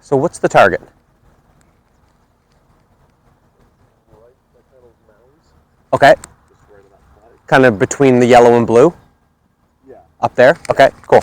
So what's the target? Okay. Kind of between the yellow and blue? Yeah. Up there? Okay, cool.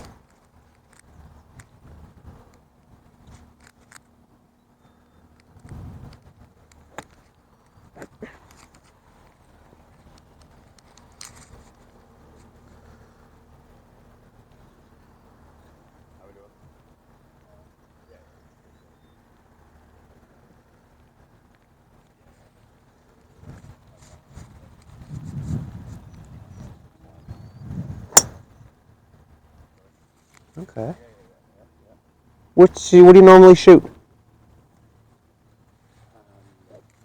Okay. What do you normally shoot?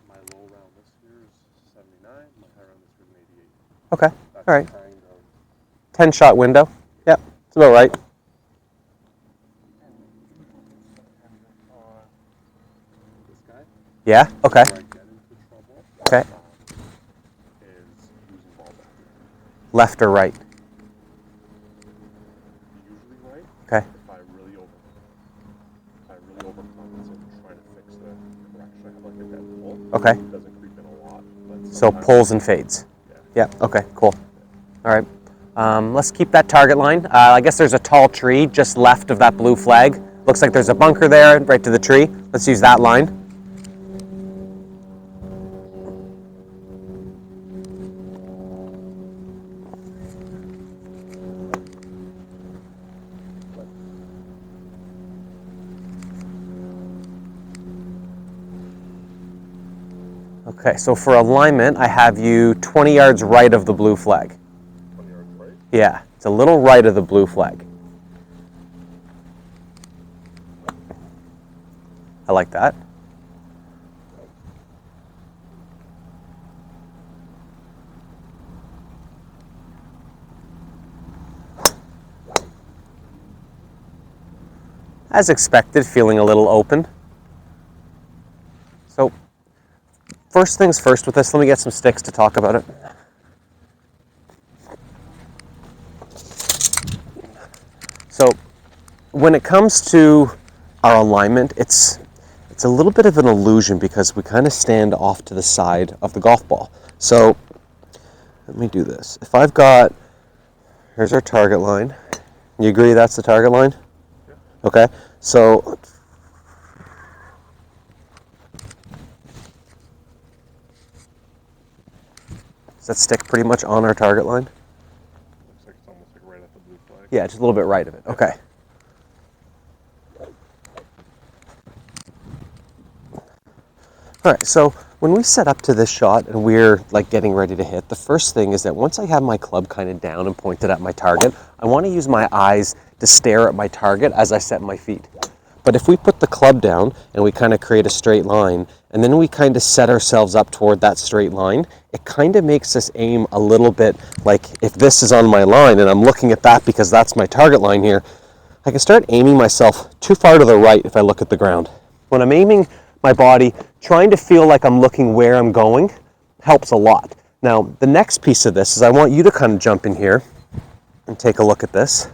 My low round this year is 79. My high round this year is 88. Okay, That's all right. kind of 10 shot window. Yep, it's about right. this guy. Yeah, okay. Where I get into trouble Okay. is using ball back. Left or right? Usually right. Okay. If I really overcompensate and try to fix the correction, I have like a dead pull. Okay. It doesn't creep in a lot. But So pulls and fades. Yeah. Yeah, okay, cool. All right. Let's keep that target line. I guess there's a tall tree just left of that blue flag. Looks like there's a bunker there right to the tree. Let's use that line. Okay, so for alignment, I have you 20 yards right of the blue flag. 20 yards right? Yeah, it's a little right of the blue flag. I like that. As expected, feeling a little open. So, first things first with this, let me get some sticks to talk about it. So, when it comes to our alignment, it's a little bit of an illusion because we kind of stand off to the side of the golf ball. So, let me do this. If I've got, here's our target line. You agree that's the target line? Yeah. Okay, so does that stick pretty much on our target line? Looks like it's almost like right at the blue flag. Yeah, just a little bit right of it. Okay. All right, so when we set up to this shot and we're like getting ready to hit, the first thing is that once I have my club kind of down and pointed at my target, I want to use my eyes to stare at my target as I set my feet. But if we put the club down and we kind of create a straight line, and then we kind of set ourselves up toward that straight line, it kind of makes us aim a little bit like if this is on my line and I'm looking at that because that's my target line here, I can start aiming myself too far to the right if I look at the ground. When I'm aiming my body, trying to feel like I'm looking where I'm going helps a lot. Now, the next piece of this is I want you to kind of jump in here and take a look at this.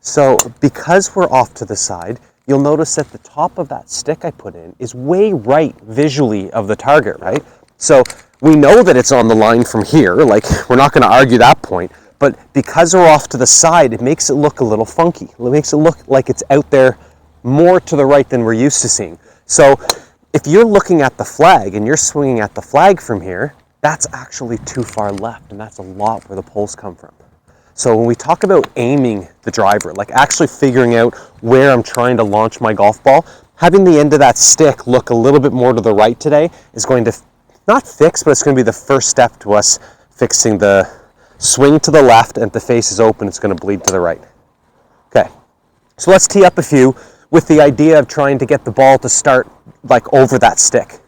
So because we're off to the side, you'll notice that the top of that stick I put in is way right visually of the target, right? So we know that it's on the line from here, like we're not going to argue that point, but because we're off to the side, it makes it look a little funky. It makes it look like it's out there more to the right than we're used to seeing. So if you're looking at the flag and you're swinging at the flag from here, that's actually too far left, and that's a lot where the poles come from. So when we talk about aiming the driver, like actually figuring out where I'm trying to launch my golf ball, having the end of that stick look a little bit more to the right today is going to not fix, but it's going to be the first step to us fixing the swing to the left, and if the face is open, it's going to bleed to the right. Okay, so let's tee up a few with the idea of trying to get the ball to start like over that stick.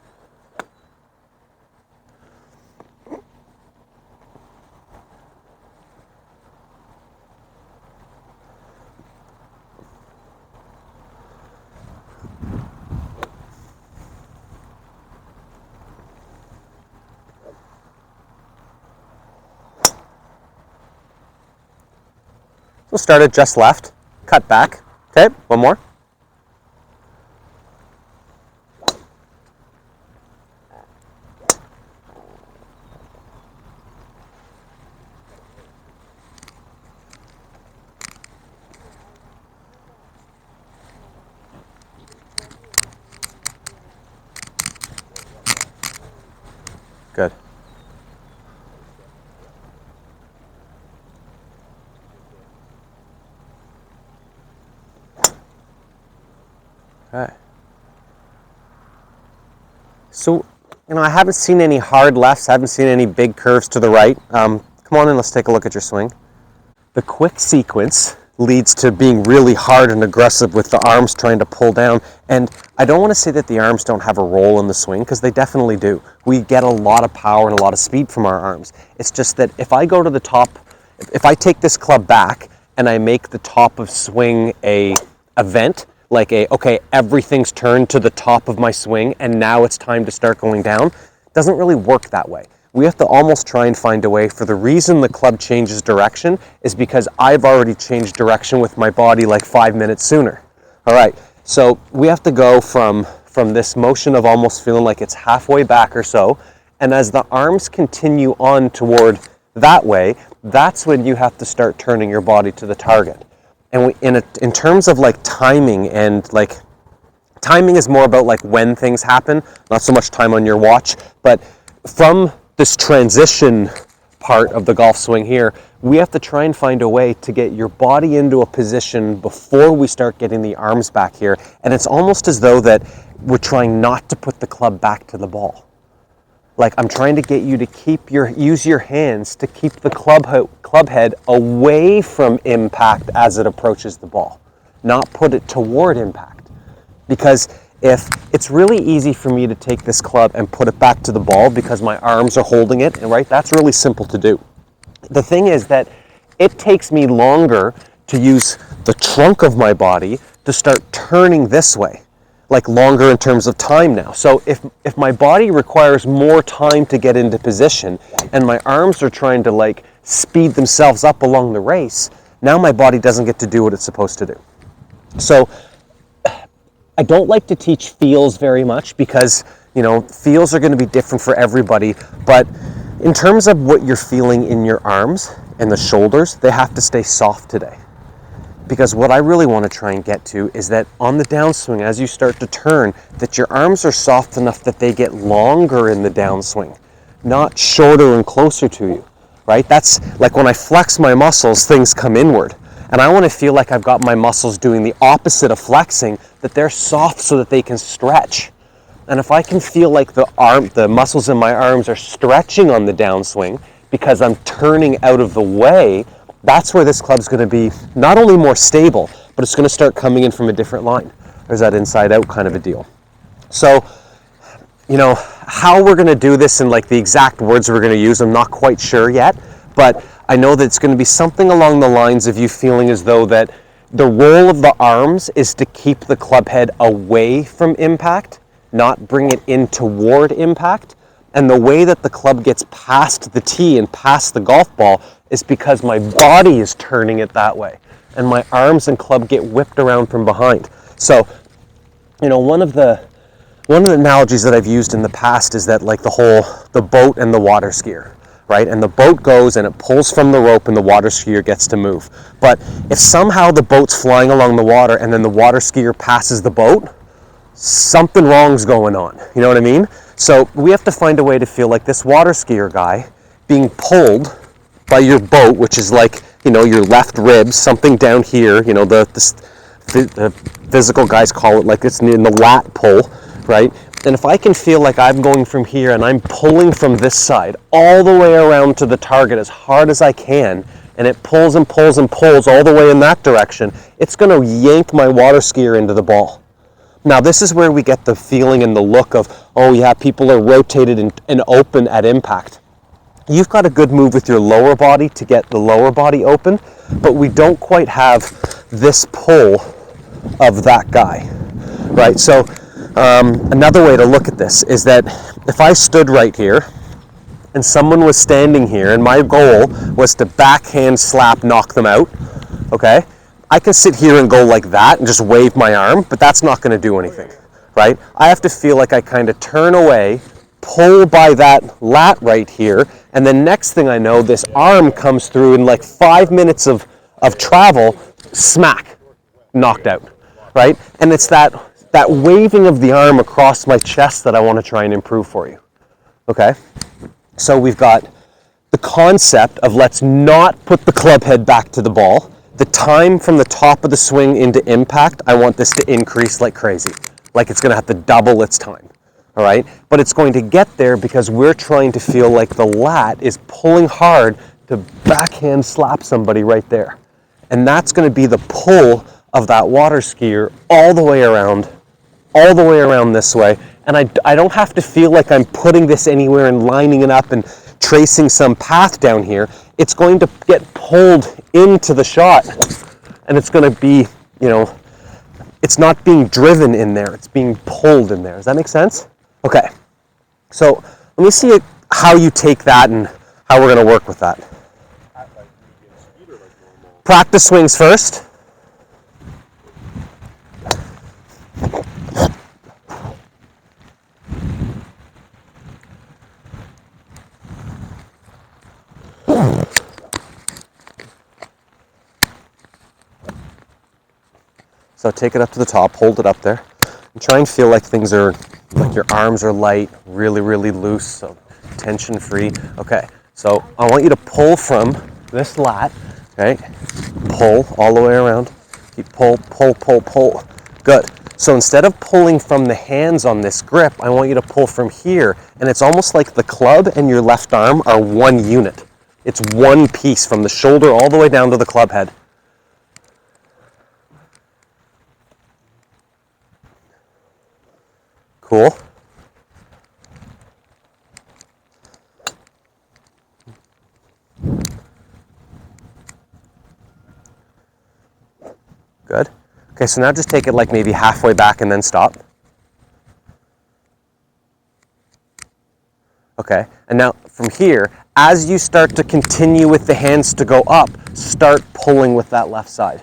We'll start it just left, cut back, Okay, one more. Good. Okay. So, I haven't seen any hard lefts, haven't seen any big curves to the right. Come on in, let's take a look at your swing. The quick sequence leads to being really hard and aggressive with the arms trying to pull down. And I don't want to say that the arms don't have a role in the swing, because they definitely do. We get a lot of power and a lot of speed from our arms. It's just that if I go to the top, if I take this club back and I make the top of swing a event, like okay, everything's turned to the top of my swing and now it's time to start going down, it doesn't really work that way. We have to almost try and find a way, for the reason the club changes direction is because I've already changed direction with my body like 5 minutes sooner. All right, so we have to go from this motion of almost feeling like it's halfway back or so, and as the arms continue on toward that way, that's when you have to start turning your body to the target. And in terms of like timing, and like timing is more about like when things happen, not so much time on your watch, but from this transition part of the golf swing here, we have to try and find a way to get your body into a position before we start getting the arms back here. And it's almost as though that we're trying not to put the club back to the ball. Like I'm trying to get you to use your hands to keep the club head away from impact as it approaches the ball, not put it toward impact. Because if it's really easy for me to take this club and put it back to the ball because my arms are holding it, and right, that's really simple to do. The thing is that it takes me longer to use the trunk of my body to start turning this way, like longer in terms of time now. So if my body requires more time to get into position and my arms are trying to like speed themselves up along the race, now my body doesn't get to do what it's supposed to do. So I don't like to teach feels very much because, feels are going to be different for everybody. But in terms of what you're feeling in your arms and the shoulders, they have to stay soft today. Because what I really want to try and get to is that on the downswing, as you start to turn, that your arms are soft enough that they get longer in the downswing, not shorter and closer to you, right? That's like when I flex my muscles, things come inward. And I want to feel like I've got my muscles doing the opposite of flexing, that they're soft so that they can stretch. And if I can feel like the muscles in my arms are stretching on the downswing because I'm turning out of the way, that's where this club's going to be not only more stable, but it's going to start coming in from a different line. There's that inside out kind of a deal. So, how we're going to do this and like the exact words we're going to use, I'm not quite sure yet, but I know that it's going to be something along the lines of you feeling as though that the role of the arms is to keep the club head away from impact, not bring it in toward impact. And the way that the club gets past the tee and past the golf ball is because my body is turning it that way. And my arms and club get whipped around from behind. So, one of the analogies that I've used in the past is that like the boat and the water skier. Right? And the boat goes and it pulls from the rope and the water skier gets to move. But if somehow the boat's flying along the water and then the water skier passes the boat, something wrong's going on. You know what I mean? So we have to find a way to feel like this water skier guy being pulled by your boat, which is like, your left ribs, something down here, the physical guys call it like it's in the lat pull, right? And if I can feel like I'm going from here and I'm pulling from this side all the way around to the target as hard as I can, and it pulls and pulls and pulls all the way in that direction, it's going to yank my water skier into the ball. Now this is where we get the feeling and the look of, oh yeah, people are rotated and open at impact. You've got a good move with your lower body to get the lower body open, but we don't quite have this pull of that guy, right? So another way to look at this is that if I stood right here and someone was standing here and my goal was to backhand slap knock them out, okay? I can sit here and go like that and just wave my arm, but that's not going to do anything, right? I have to feel like I kind of turn away, pull by that lat right here, and then next thing I know, this arm comes through in like 5 minutes of travel, smack, knocked out, right? And it's that waving of the arm across my chest that I want to try and improve for you, okay? So we've got the concept of let's not put the club head back to the ball. The time from the top of the swing into impact, I want this to increase like crazy. Like it's going to have to double its time, all right? But it's going to get there because we're trying to feel like the lat is pulling hard to backhand slap somebody right there. And that's going to be the pull of that water skier all the way around this way. And I don't have to feel like I'm putting this anywhere and lining it up and tracing some path down here. It's going to get pulled into the shot, and it's going to be, you know, it's not being driven in there, it's being pulled in there. Does that make sense? Okay, so let me see how you take that and how we're going to work with that. Practice swings first. So take it up to the top, hold it up there, and try and feel like things are, like your arms are light, really, really loose, so tension free. Okay, so I want you to pull from this lat, okay? Pull all the way around. Keep pull, pull, pull, pull. Good. So instead of pulling from the hands on this grip, I want you to pull from here, and it's almost like the club and your left arm are one unit. It's one piece from the shoulder all the way down to the club head. Cool. Good. Okay, so now just take it like maybe halfway back and then stop. Okay, and now from here, as you start to continue with the hands to go up, start pulling with that left side.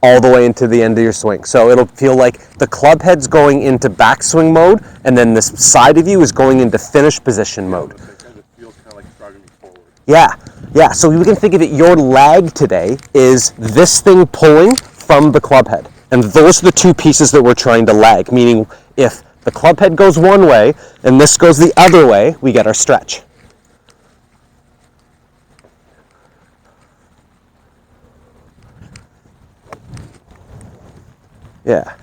All the way into the end of your swing. So it'll feel like the club head's going into backswing mode, and then this side of you is going into finish position mode. It kind of feels kind of like it's driving me forward. Yeah. So we can think of it, your lag today is this thing pulling from the club head. And those are the two pieces that we're trying to lag, meaning if the club head goes one way and this goes the other way, we get our stretch. Yeah.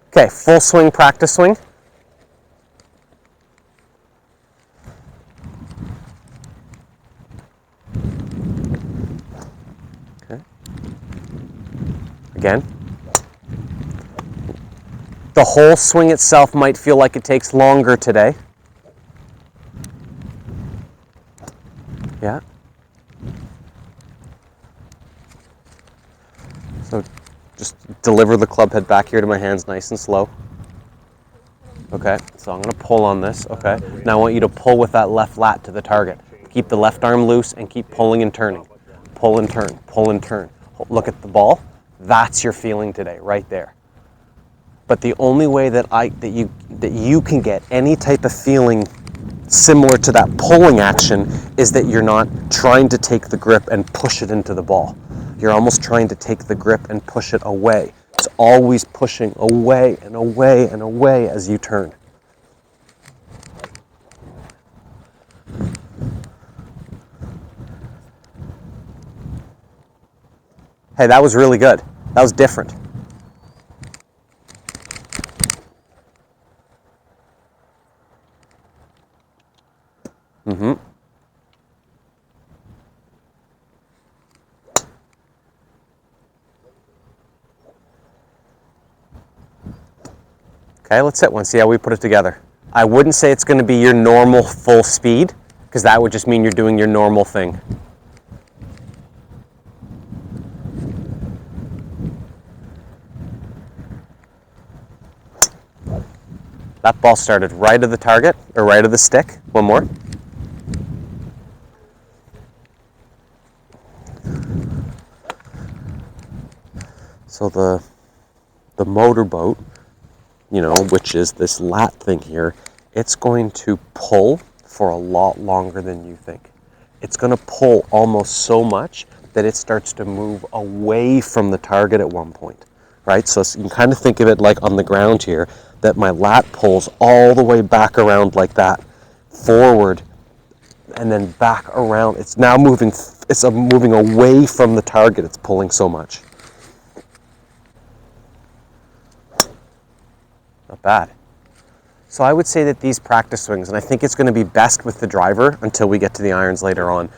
Okay, full swing, practice swing. Okay. Again. The whole swing itself might feel like it takes longer today. Yeah. So just deliver the club head back here to my hands nice and slow. Okay, so I'm going to pull on this. Okay, now I want you to pull with that left lat to the target. Keep the left arm loose and keep pulling and turning. Pull and turn, pull and turn. Look at the ball. That's your feeling today, right there. But the only way that you can get any type of feeling similar to that pulling action is that you're not trying to take the grip and push it into the ball. You're almost trying to take the grip and push it away. It's always pushing away and away and away as you turn. Hey, that was really good. That was different. Mm-hmm. Okay, let's hit one, see how we put it together. I wouldn't say it's going to be your normal full speed, because that would just mean you're doing your normal thing. That ball started right of the target, or right of the stick. One more. So the motorboat, you know, which is this lat thing here, it's going to pull for a lot longer than you think. It's going to pull almost so much that it starts to move away from the target at one point, right? So you can kind of think of it like on the ground here, that my lat pulls all the way back around like that, forward, and then back around. It's now moving, it's moving away from the target. It's pulling so much. Not bad. So I would say that these practice swings, and I think it's going to be best with the driver until we get to the irons later on.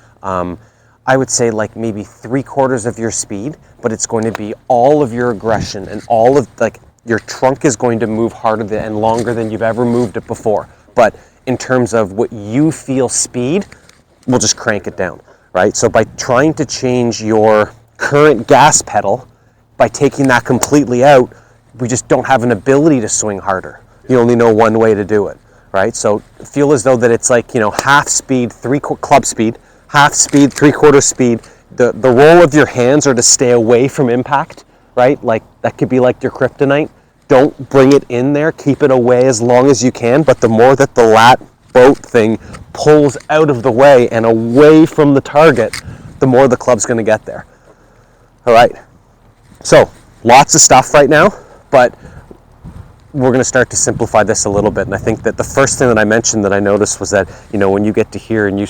I would say like maybe 3/4 of your speed, but it's going to be all of your aggression and all of like your trunk is going to move harder and longer than you've ever moved it before. But in terms of what you feel speed, we'll just crank it down, right? So by trying to change your current gas pedal, by taking that completely out, we just don't have an ability to swing harder. You only know one way to do it, right? So feel as though that it's like, you know, half speed, club speed, half speed, 3/4 speed. The role of your hands are to stay away from impact, right? Like that could be like your kryptonite. Don't bring it in there, keep it away as long as you can, but the more that the lat boat thing pulls out of the way and away from the target, the more the club's gonna get there. All right, so lots of stuff right now, but we're going to start to simplify this a little bit. And I think that the first thing that I mentioned that I noticed was that, you know, when you get to here and you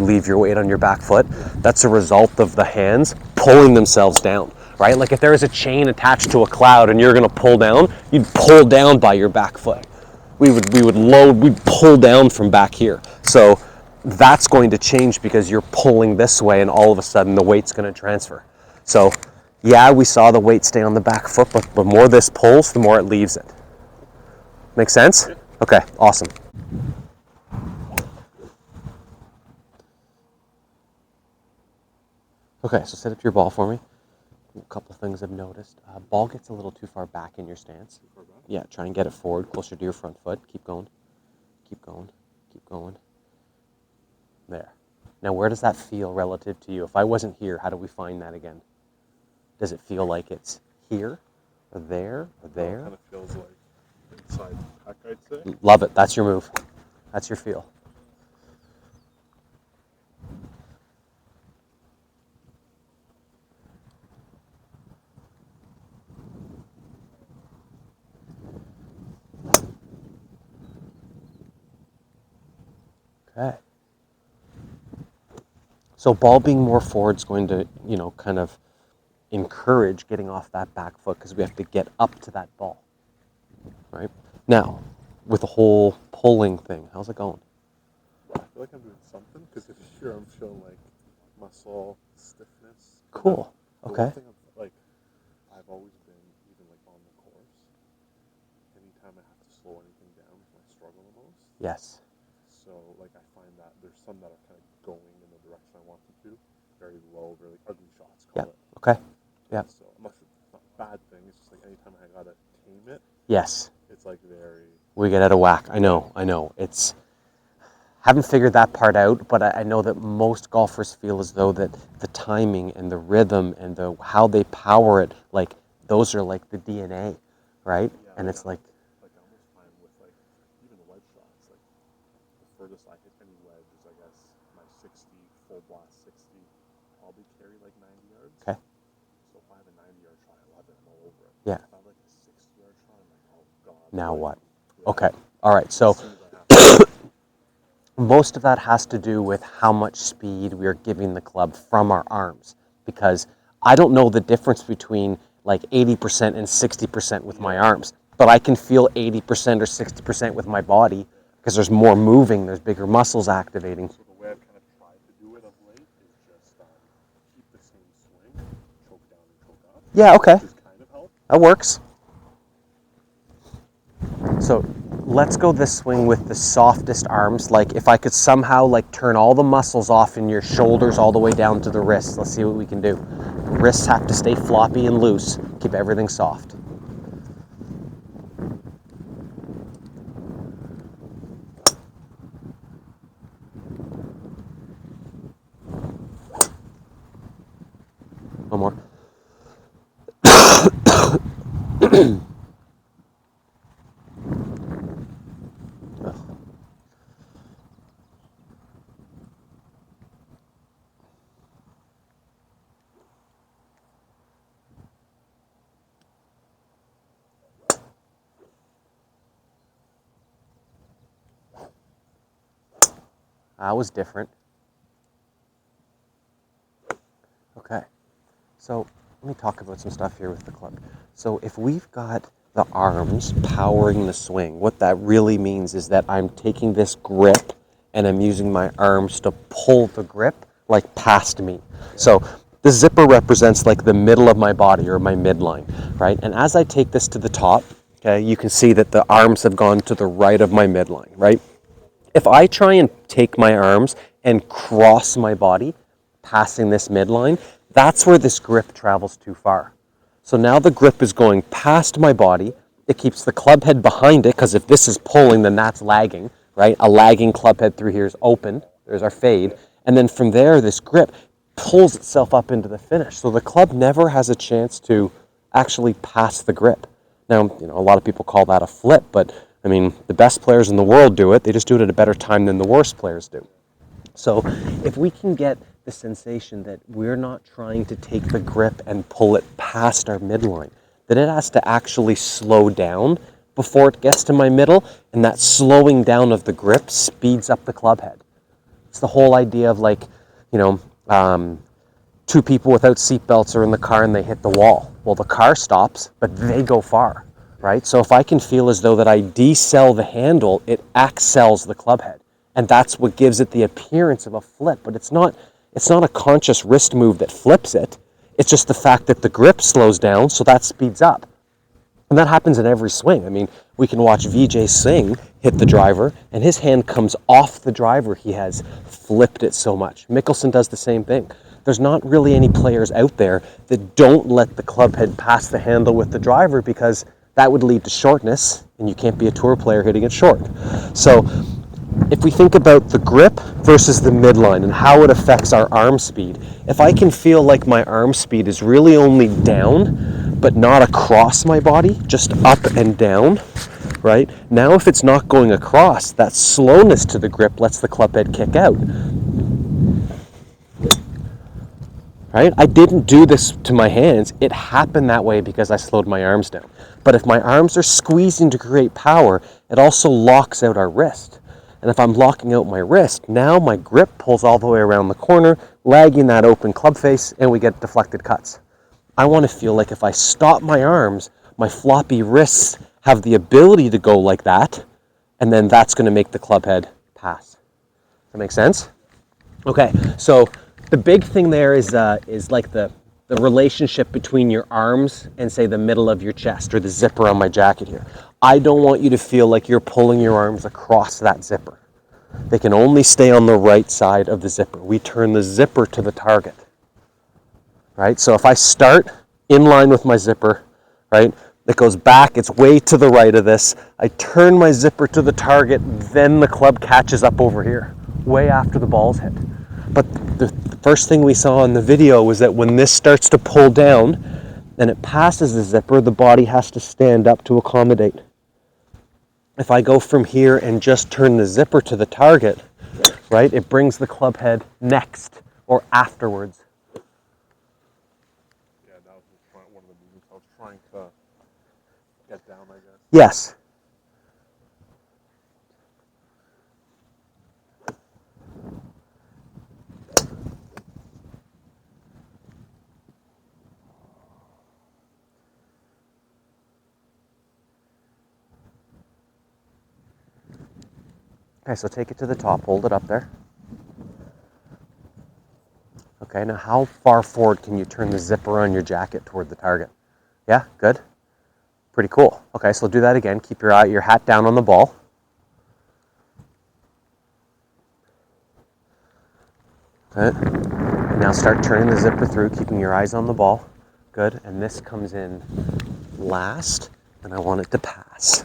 leave your weight on your back foot, that's a result of the hands pulling themselves down, right? Like if there is a chain attached to a cloud and you're going to pull down, you'd pull down by your back foot. We'd pull down from back here. So that's going to change because you're pulling this way and all of a sudden the weight's going to transfer. So yeah, we saw the weight stay on the back foot, but the more this pulls, the more it leaves it. Make sense? Okay, awesome. Okay, so set up your ball for me. A couple of things I've noticed. Ball gets a little too far back in your stance. Yeah, try and get it forward, closer to your front foot. Keep going. Keep going. Keep going. There. Now, where does that feel relative to you? If I wasn't here, how do we find that again? Does it feel like it's here, or there, or there? It kind of feels like inside pack, I'd say. Love it. That's your move. That's your feel. Okay. So ball being more forward is going to, you know, kind of encourage getting off that back foot because we have to get up to that ball. Right? Now, with the whole pulling thing, how's it going? I feel like I'm doing something because if you're here, I'm feeling like muscle stiffness. Cool. Okay. One thing I've always been, even like on the course, anytime I have to slow anything down, I struggle the most. Yes. So like I find that there's some that are kind of going in the direction I want them to, very low, really ugly shots. Call it. Okay. Yeah. So I'm not sure it's not a bad thing. It's just like anytime I gotta tame it. Yes. It's like very. We get out of whack. I know. It's haven't figured that part out, but I know that most golfers feel as though that the timing and the rhythm and the how they power it, like those are like the DNA, right? Yeah, and it's like I almost find with like even the wedge shots, like the furthest I hit any wedge is I guess my 60 full blast 60 probably carry like 90 yards. Okay. So if I have a 90-yard shot, I love it. I'm all over it. Yeah. If I have like a 60-yard shot, I'm like, oh god. now what? Yeah. Okay. All right. So most of that has to do with how much speed we are giving the club from our arms, because I don't know the difference between like 80% and 60% with my arms, but I can feel 80% or 60% with my body because there's more moving, there's bigger muscles activating. So the way I've kind of tried to do it of late is just keep the same swing, choke down and choke up. Yeah, okay. Which kind of helps. That works. So let's go this swing with the softest arms. Like if I could somehow like turn all the muscles off in your shoulders all the way down to the wrists. Let's see what we can do. Wrists have to stay floppy and loose. Keep everything soft. That was different. Okay, so let me talk about some stuff here with the club. So if we've got the arms powering the swing, what that really means is that I'm taking this grip and I'm using my arms to pull the grip like past me. So the zipper represents like the middle of my body or my midline, right? And as I take this to the top, okay, you can see that the arms have gone to the right of my midline, right? If I try and take my arms and cross my body, passing this midline, that's where this grip travels too far. So now the grip is going past my body. It keeps the club head behind it, because if this is pulling, then that's lagging, right? A lagging club head through here is open. There's our fade. And then from there, this grip pulls itself up into the finish. So the club never has a chance to actually pass the grip. Now, a lot of people call that a flip, but I mean, the best players in the world do it. They just do it at a better time than the worst players do. So if we can get the sensation that we're not trying to take the grip and pull it past our midline, that it has to actually slow down before it gets to my middle, and that slowing down of the grip speeds up the club head. It's the whole idea of two people without seatbelts are in the car and they hit the wall. Well, the car stops, but they go far, right? So if I can feel as though that I decel the handle, it accels the club head. And that's what gives it the appearance of a flip, but it's not a conscious wrist move that flips it. It's just the fact that the grip slows down, so that speeds up. And that happens in every swing. I mean, we can watch Vijay Singh hit the driver, and his hand comes off the driver. He has flipped it so much. Mickelson does the same thing. There's not really any players out there that don't let the club head pass the handle with the driver, because that would lead to shortness, and you can't be a tour player hitting it short. So if we think about the grip versus the midline and how it affects our arm speed, if I can feel like my arm speed is really only down, but not across my body, just up and down, right? Now if it's not going across, that slowness to the grip lets the club head kick out. Right? I didn't do this to my hands. It happened that way because I slowed my arms down. But if my arms are squeezing to create power, it also locks out our wrist. And if I'm locking out my wrist, now my grip pulls all the way around the corner, lagging that open club face, and we get deflected cuts. I want to feel like if I stop my arms, my floppy wrists have the ability to go like that, and then that's going to make the club head pass. Does that make sense? Okay, so the big thing there is like the relationship between your arms and, say, the middle of your chest or the zipper on my jacket here. I don't want you to feel like you're pulling your arms across that zipper. They can only stay on the right side of the zipper. We turn the zipper to the target, right? So if I start in line with my zipper, right, it goes back, it's way to the right of this. I turn my zipper to the target, then the club catches up over here, way after the ball's hit. But the first thing we saw in the video was that when this starts to pull down and it passes the zipper, the body has to stand up to accommodate. If I go from here and just turn the zipper to the target, right, it brings the club head next or afterwards. Yeah, that was just one of the movements I was trying to get down, I guess. Yes. Okay, so take it to the top, hold it up there. Okay, now how far forward can you turn the zipper on your jacket toward the target? Yeah, good. Pretty cool. Okay, so do that again. Keep your hat down on the ball. Okay. Now start turning the zipper through, keeping your eyes on the ball. Good, and this comes in last, and I want it to pass.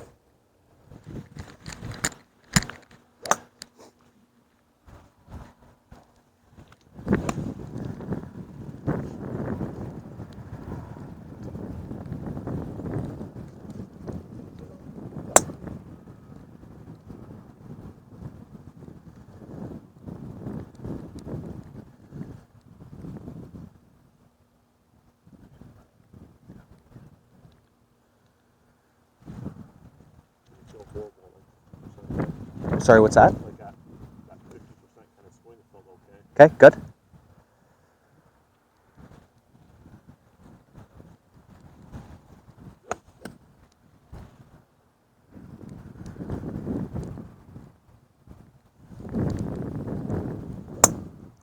Sorry, what's that? Like that 50% kind of swing, it felt okay. Okay, good.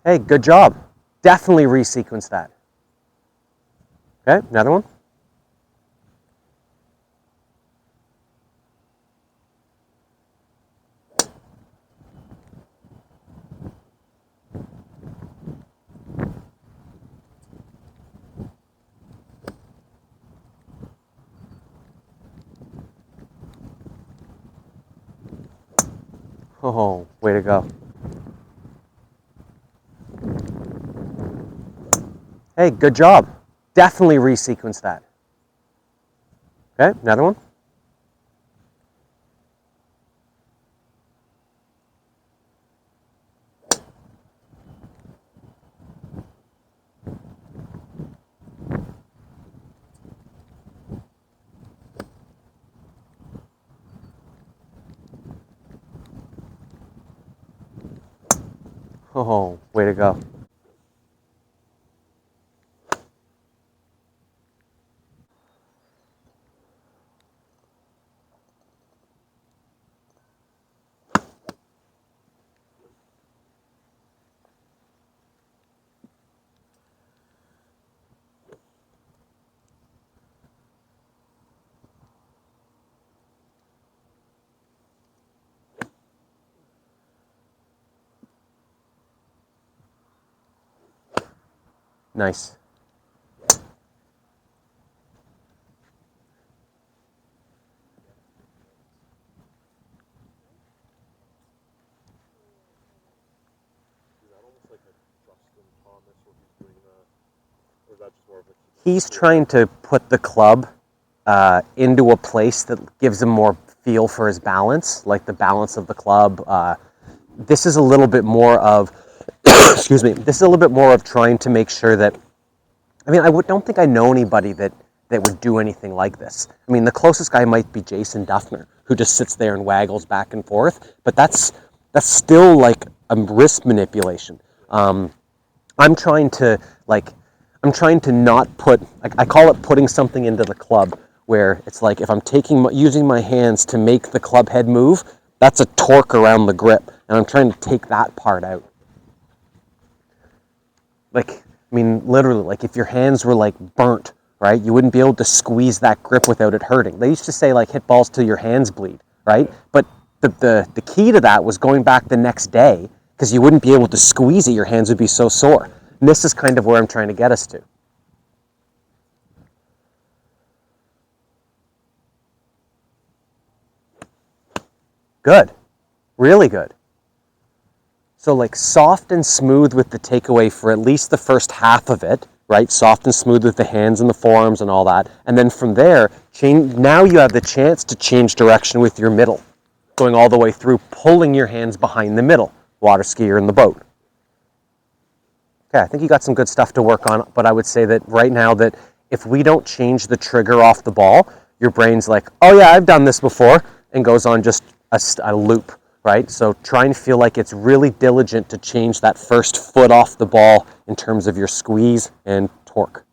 Hey, good job. Definitely resequence that. Okay, another one. Oh, way to go. Hey, good job. Definitely resequence that. Okay, another one. Oh, way to go. Nice. Is that almost like a Justin Thomas where he's doing or is that just more of a... He's trying to put the club into a place that gives him more feel for his balance, like the balance of the club. This is a little bit more of, excuse me, this is a little bit more of trying to make sure that, I mean, don't think I know anybody that would do anything like this. I mean, the closest guy might be Jason Duffner, who just sits there and waggles back and forth, but that's still like a wrist manipulation. I'm trying to not put, I call it putting something into the club, where it's like if I'm using my hands to make the club head move, that's a torque around the grip, and I'm trying to take that part out. Like, I mean, literally, like if your hands were like burnt, right, you wouldn't be able to squeeze that grip without it hurting. They used to say like hit balls till your hands bleed, right? But the key to that was going back the next day, because you wouldn't be able to squeeze it, your hands would be so sore. And this is kind of where I'm trying to get us to. Good. Really good. So like soft and smooth with the takeaway for at least the first half of it, right? Soft and smooth with the hands and the forearms and all that. And then from there, now you have the chance to change direction with your middle, going all the way through, pulling your hands behind the middle, water skier in the boat. Okay, I think you got some good stuff to work on, but I would say that right now that if we don't change the trigger off the ball, your brain's like, oh yeah, I've done this before, and goes on just a loop, right? So try and feel like it's really diligent to change that first foot off the ball in terms of your squeeze and torque.